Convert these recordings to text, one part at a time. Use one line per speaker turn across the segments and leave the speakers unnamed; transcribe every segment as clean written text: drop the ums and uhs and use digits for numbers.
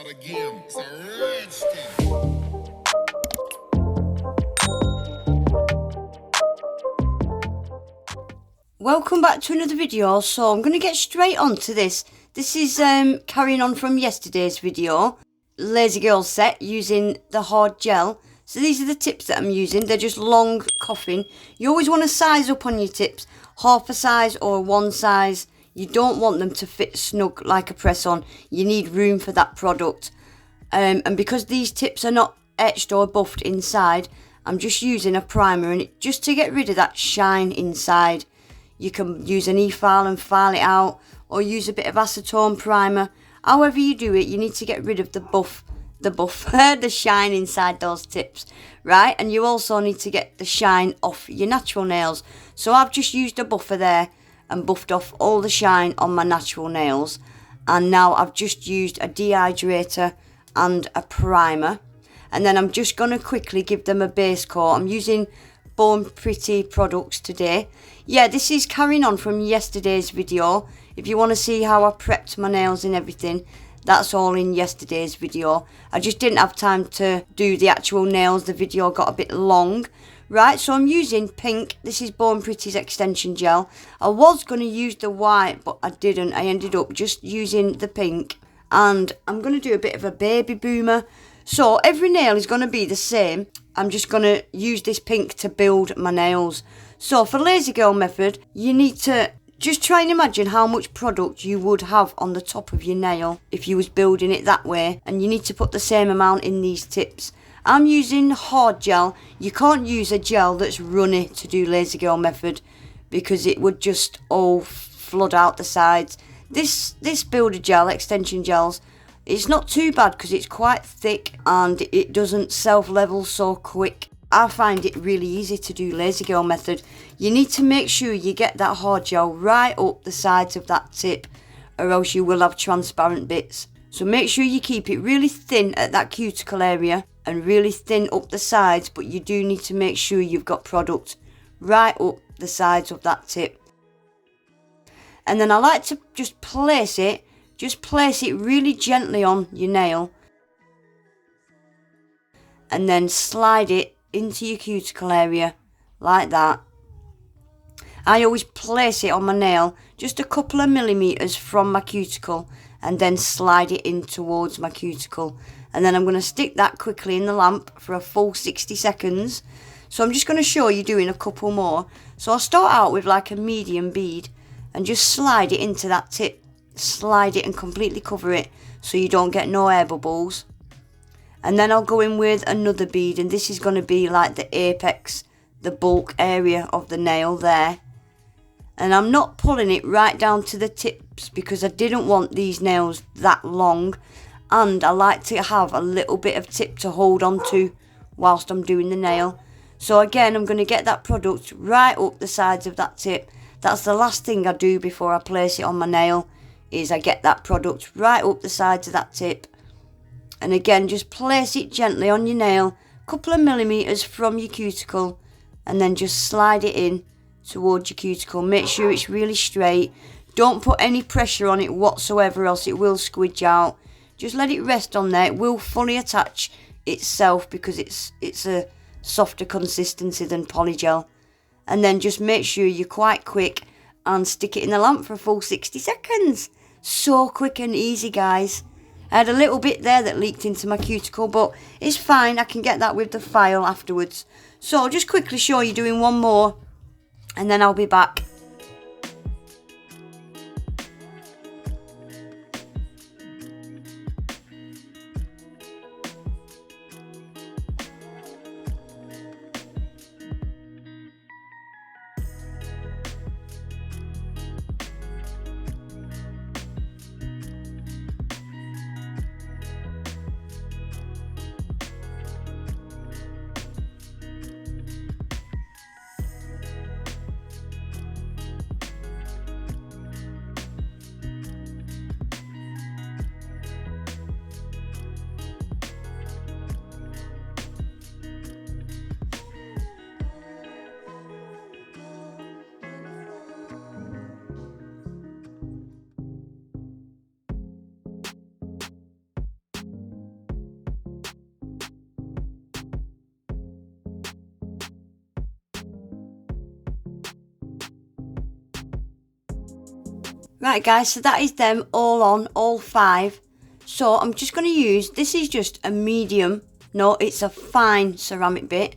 again. It's a rhinestones.
Welcome back to another video. So I'm going to get straight on to this. This is carrying on from yesterday's video. Lazy Girl set using the hard gel. So these are the tips that I'm using. They're just long coffin. You always want to size up on your tips. Half a size or one size. You don't want them to fit snug like a press-on. You need room for that product. And because these tips are not etched or buffed inside, I'm just using a primer and just to get rid of that shine inside. You can use an e-file and file it out, or use a bit of acetone primer. However you do it, you need to get rid of the shine inside those tips, right? And you also need to get the shine off your natural nails. So I've just used a buffer there and buffed off all the shine on my natural nails. And now I've just used a dehydrator and a primer. And then I'm just going to quickly give them a base coat. I'm using Born Pretty products today. Yeah, this is carrying on from yesterday's video. If you want to see how I prepped my nails and everything, that's all in yesterday's video. I just didn't have time to do the actual nails. The video got a bit long. Right, so I'm using pink. This is Born Pretty's extension gel. I was going to use the white, but I didn't. I ended up just using the pink. And I'm going to do a bit of a baby boomer. So every nail is going to be the same. I'm just going to use this pink to build my nails. So for Lazy Girl method, you need to just try and imagine how much product you would have on the top of your nail if you was building it that way. And you need to put the same amount in these tips. I'm using hard gel. You can't use a gel that's runny to do Lazy Girl method because it would just all flood out the sides. This builder gel, extension gels, it's not too bad because it's quite thick and it doesn't self-level so quick. I find it really easy to do Lazy Girl method. You need to make sure you get that hard gel right up the sides of that tip, or else you will have transparent bits. So make sure you keep it really thin at that cuticle area and really thin up the sides, but you do need to make sure you've got product right up the sides of that tip. And then I like to just place it really gently on your nail and then slide it into your cuticle area like that. I always place it on my nail just a couple of millimeters from my cuticle and then slide it in towards my cuticle. And then I'm going to stick that quickly in the lamp for a full 60 seconds. So I'm just going to show you doing a couple more. So I'll start out with like a medium bead and just slide it into that tip. Slide it and completely cover it so you don't get no air bubbles. And then I'll go in with another bead, and this is going to be like the apex, the bulk area of the nail there. And I'm not pulling it right down to the tips because I didn't want these nails that long, and I like to have a little bit of tip to hold on to whilst I'm doing the nail. So again, I'm going to get that product right up the sides of that tip. That's the last thing I do before I place it on my nail, is I get that product right up the sides of that tip. And again, just place it gently on your nail, a couple of millimeters from your cuticle, and then just slide it in towards your cuticle. Make sure it's really straight. Don't put any pressure on it whatsoever, else it will squidge out. Just let it rest on there. It will fully attach itself because it's a softer consistency than polygel. And then just make sure you're quite quick and stick it in the lamp for a full 60 seconds. So quick and easy, guys. I had a little bit there that leaked into my cuticle, but it's fine. I can get that with the file afterwards. So I'll just quickly show you doing one more, and then I'll be back. Right guys, so that is them all on, all 5. So I'm just going to use, this is just a medium, no, it's a fine ceramic bit.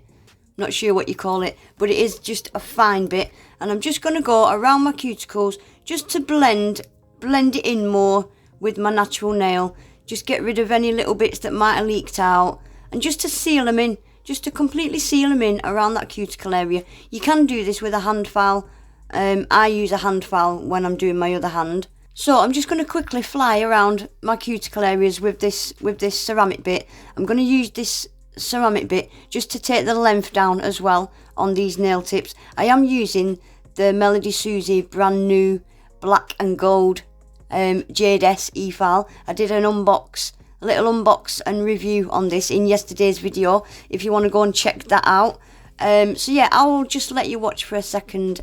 Not sure what you call it, but it is just a fine bit. And I'm just going to go around my cuticles just to blend it in more with my natural nail. Just get rid of any little bits that might have leaked out. And just to seal them in, just to completely seal them in around that cuticle area. You can do this with a hand file. I use a hand file when I'm doing my other hand. So I'm just going to quickly fly around my cuticle areas with this ceramic bit. I'm going to use this ceramic bit just to take the length down as well on these nail tips. I am using the Melody Susie brand new black and gold Jade S e-file. I did a little unbox and review on this in yesterday's video if you want to go and check that out. So yeah, I'll just let you watch for a second.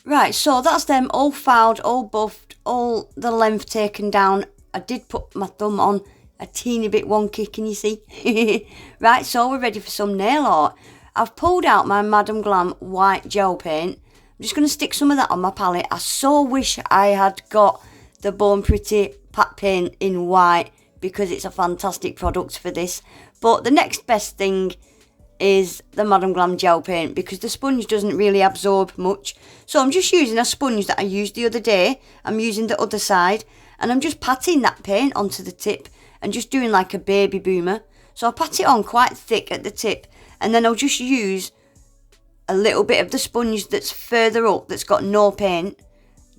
Right, so that's them all filed, all buffed, all the length taken down. I did put my thumb on a teeny bit wonky, can you see? Right, so we're ready for some nail art. I've pulled out my Madam Glam white gel paint. I'm just going to stick some of that on my palette. I so wish I had got the Born Pretty pat paint in white because it's a fantastic product for this. But the next best thing is the Madam Glam gel paint because the sponge doesn't really absorb much. So I'm just using a sponge that I used the other day. I'm using the other side and I'm just patting that paint onto the tip and just doing like a baby boomer. So I'll pat it on quite thick at the tip and then I'll just use a little bit of the sponge that's further up that's got no paint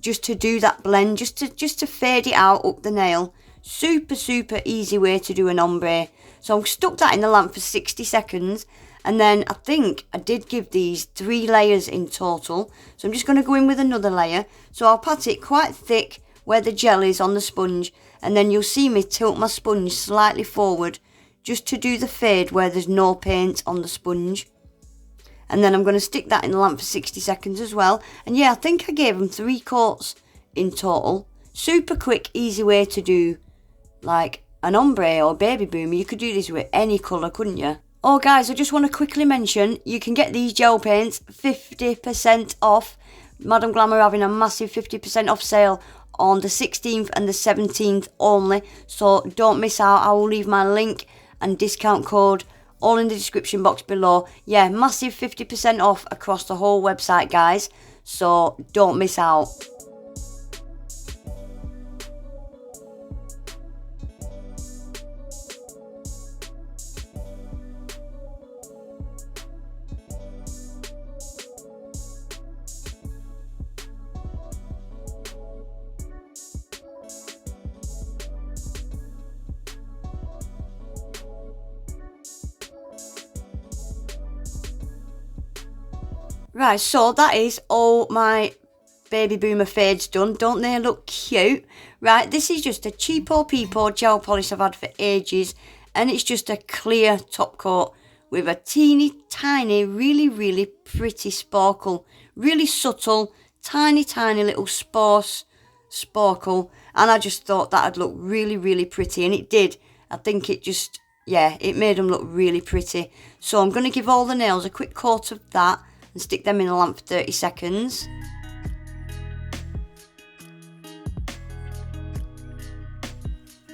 just to do that blend, just to fade it out up the nail. Super easy way to do an ombre. So I've stuck that in the lamp for 60 seconds. And then I think I did give these 3 layers in total. So I'm just going to go in with another layer. So I'll pat it quite thick where the gel is on the sponge. And then you'll see me tilt my sponge slightly forward just to do the fade where there's no paint on the sponge. And then I'm going to stick that in the lamp for 60 seconds as well. And yeah, I think I gave them 3 coats in total. Super quick, easy way to do like an ombre or baby boomer. You could do this with any colour, couldn't you? Oh guys, I just want to quickly mention, you can get these gel paints 50% off. Madam Glam are having a massive 50% off sale on the 16th and the 17th only. So don't miss out. I will leave my link and discount code all in the description box below. Yeah, massive 50% off across the whole website, guys. So don't miss out. Right, so that is all my baby boomer fades done. Don't they look cute? Right, this is just a cheapo peepo gel polish I've had for ages. And it's just a clear top coat with a teeny tiny, really pretty sparkle. Really subtle, tiny little sparkle. And I just thought that'd look really pretty. And it did. I think it just, yeah, it made them look really pretty. So I'm going to give all the nails a quick coat of that and stick them in the lamp for 30 seconds.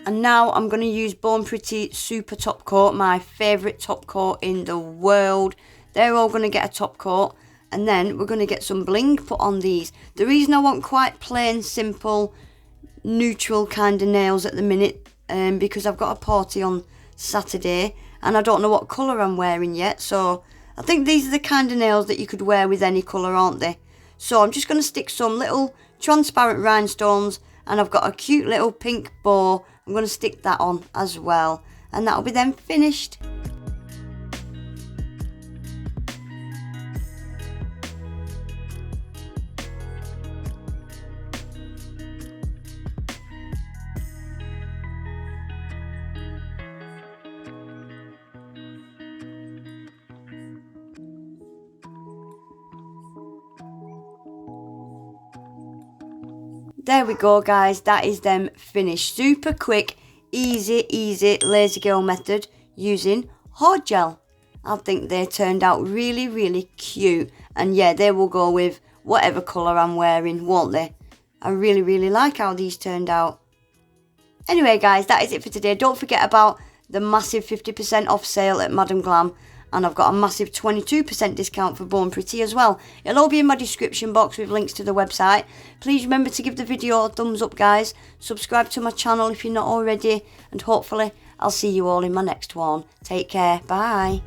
And now I'm going to use Born Pretty Super Top Coat, my favourite top coat in the world. They're all going to get a top coat. And then we're going to get some bling put on these. The reason I want quite plain, simple, neutral kind of nails at the minute, because I've got a party on Saturday and I don't know what colour I'm wearing yet. So I think these are the kind of nails that you could wear with any colour, aren't they? So I'm just going to stick some little transparent rhinestones, and I've got a cute little pink bow. I'm going to stick that on as well, and that'll be then finished. There we go, guys, that is them finished. Super quick, easy lazy girl method using hard gel. I think they turned out really cute, and yeah, they will go with whatever colour I'm wearing, won't they? I really like how these turned out. Anyway, guys, that is it for today. Don't forget about the massive 50% off sale at Madam Glam. And I've got a massive 22% discount for Born Pretty as well. It'll all be in my description box with links to the website. Please remember to give the video a thumbs up, guys. Subscribe to my channel if you're not already. And hopefully I'll see you all in my next one. Take care. Bye.